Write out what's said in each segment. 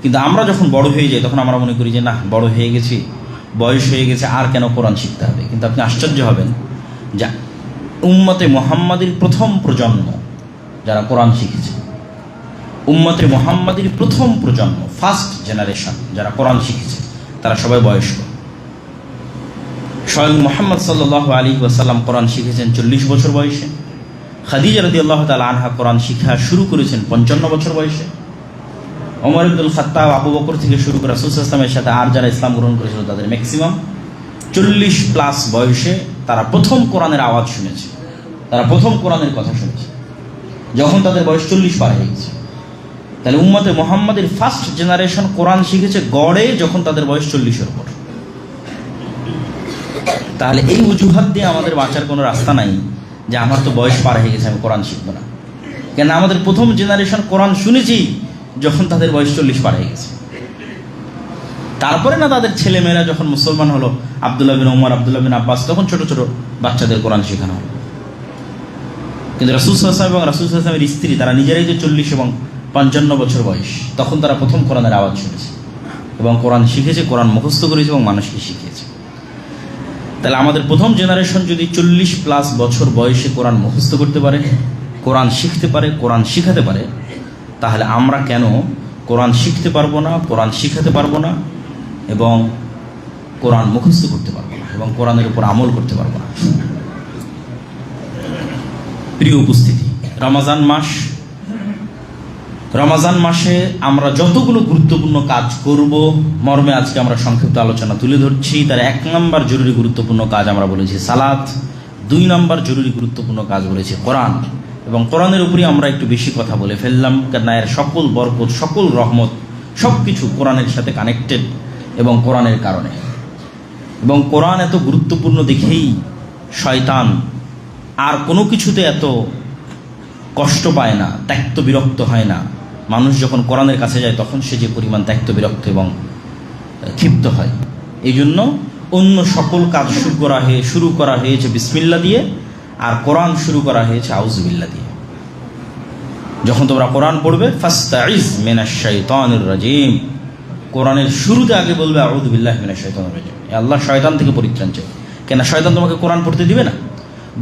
কিন্তু আমরা যখন বড় হয়ে যাই তখন আমরা মনে করি যে না, বড় হয়ে গেছি, বয়স হয়ে গেছে, আর কেন কোরআন শিখতে হবে। কিন্তু আপনি আশ্চর্য হবেন যে উম্মতে মুহাম্মাদির প্রথম প্রজন্ম যারা কোরআন শিখেছে, উম্মতে মুহাম্মাদির প্রথম প্রজন্ম, ফার্স্ট জেনারেশন যারা কোরআন শিখেছে, তারা সবাই বয়স্ক। স্বয়ং মুহাম্মদ সাল্লাল্লাহু আলাইহি ওয়াসাল্লাম কোরআন শিখেছেন 40 বছর বয়সে। খাদিজা রাদিয়াল্লাহু তাআলা আনহা কোরআন শিক্ষা শুরু করেছেন 55 বছর বয়সে। ওমর ইবনুল খাত্তাব, আবু বকর থেকে শুরু করে রাসূল সাল্লাল্লাহু আলাইহি ওয়াসাল্লামের সাথে আর যারা ইসলাম গ্রহণ করেছিল তাদের ম্যাক্সিমাম 40+ বয়সে তারা প্রথম কোরআনের আওয়াজ শুনেছে, তারা প্রথম কোরআনের কথা শুনেছে যখন তাদের বয়স 40 পার হয়ে গেছে। তাহলে উম্মতে মুহাম্মাদের ফার্স্ট জেনারেশন কোরআন শিখেছে গড়ে যখন তাদের বয়স 40-এর উপর। তাহলে এই অজুহাত দিয়ে আমাদের বাঁচার কোনো রাস্তা নাই যে আমার তো বয়স পার হয়ে গেছে, আমি কোরআন শিখবো না। কেন আমাদের প্রথম জেনারেশন কোরআন শুনেছি যখন তাদের বয়স 40 পার হয়ে গেছে। তারপরে না তাদের ছেলেমেয়েরা যখন মুসলমান হলো, আব্দুল্লাহ বিন ওমর, আব্দুল্লাহ বিন আব্বাস, তখন ছোট ছোট বাচ্চাদের কোরআন শেখানো হলো। কিন্তু রাসূল সাল্লাল্লাহু আলাইহি ওয়াসাল্লাম এবং রাসূল সাল্লাল্লাহু আলাইহি ওয়াসাল্লামের স্ত্রী তারা নিজেরাই যে 40 এবং 55 বছর বয়স, তখন তারা প্রথম কোরআনের আওয়াজ শুনেছে এবং কোরআন শিখেছে, কোরআন মুখস্থ করেছে এবং মানুষকে শিখিয়েছে। তাহলে আমাদের প্রথম জেনারেশন যদি 40+ বছর বয়সে কোরআন মুখস্থ করতে পারে, কোরআন শিখতে পারে, কোরআন শিখাতে পারে, তাহলে আমরা কেন কোরআন শিখতে পারবো না, কোরআন শিখাতে পারবো না এবং কোরআন মুখস্থ করতে পারবো না এবং কোরআনের উপর আমল করতে পারবো না? প্রিয় উপস্থিতি, রমাজান মাসে আমরা যতগুলো গুরুত্বপূর্ণ কাজ করব মর্মে আজকে আমরা সংক্ষিপ্ত আলোচনা তুলে ধরছি। তার 1 নম্বর জরুরি গুরুত্বপূর্ণ কাজ আমরা বলেছি সালাত, 2 নম্বর জরুরি গুরুত্বপূর্ণ কাজ বলেছি কোরআন, এবং কোরআনের উপরই আমরা একটু বেশি কথা বলে ফেললাম, কারণ এর সকল বরকত, সকল রহমত সব কিছু কোরআনের সাথে কানেক্টেড এবং কোরআনের কারণে। এবং কোরআন এত গুরুত্বপূর্ণ দেখেই শয়তান আর কোনো কিছুতে এত কষ্ট পায় না, ত্যক্ত বিরক্ত হয় না। মানুষ যখন কোরআনের কাছে যায় তখন সে যে পরিমাণ ত্যক্ত বিরক্ত এবং ক্ষিপ্ত হয়। এই জন্য অন্য সকল কাজ শুরু করা হয়েছে বিসমিল্লাহ দিয়ে, আর কোরআন শুরু করা হয়েছে আউযুবিল্লাহ দিয়ে। যখন তোমরা কোরআন পড়বে ফাস্তাইজ মিনাশ শাইতানির রাজিম, কোরআনের শুরুতে আগে বলবে আউযু বিল্লাহি মিনাশ শাইতানির রাজিম, আল্লাহ শয়তান থেকে পরিত্রাণ চাই। কেন শয়তান তোমাকে কোরআন পড়তে দিবে না?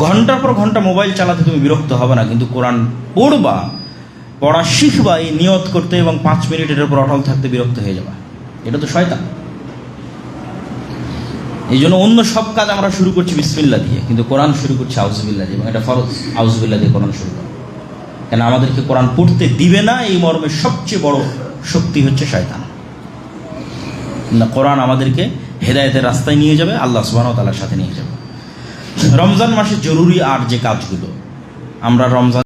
ঘন্টার পর ঘন্টা মোবাইল চালাতে তুমি বিরক্ত হবে না, কিন্তু কোরআন পড়বা, পড়া শিখবা এই নিয়ত করতে এবং 5 মিনিটের উপর অটল থাকতে বিরক্ত হয়ে যাবা, এটা তো শয়তান। এই জন্য অন্য সব কাজ আমরা শুরু করছি বিসমিল্লাহ দিয়ে, কিন্তু কোরআন শুরু করছি আউযুবিল্লাহ দিয়ে, এবং এটা ফরজ আউযুবিল্লাহ দিয়ে কোরআন শুরু করা। কেন আমাদেরকে কোরআন পড়তে দিবে না এই মর্মে সবচেয়ে বড় শক্তি হচ্ছে শয়তান। না, কোরআন আমাদেরকে হেদায়েতের রাস্তায় নিয়ে যাবে, আল্লাহ সুবহানাহু ওয়া তাআলার সাথে নিয়ে যাবে। রমজান মাসে জরুরি আর যে কাজগুলো আমরা রমজান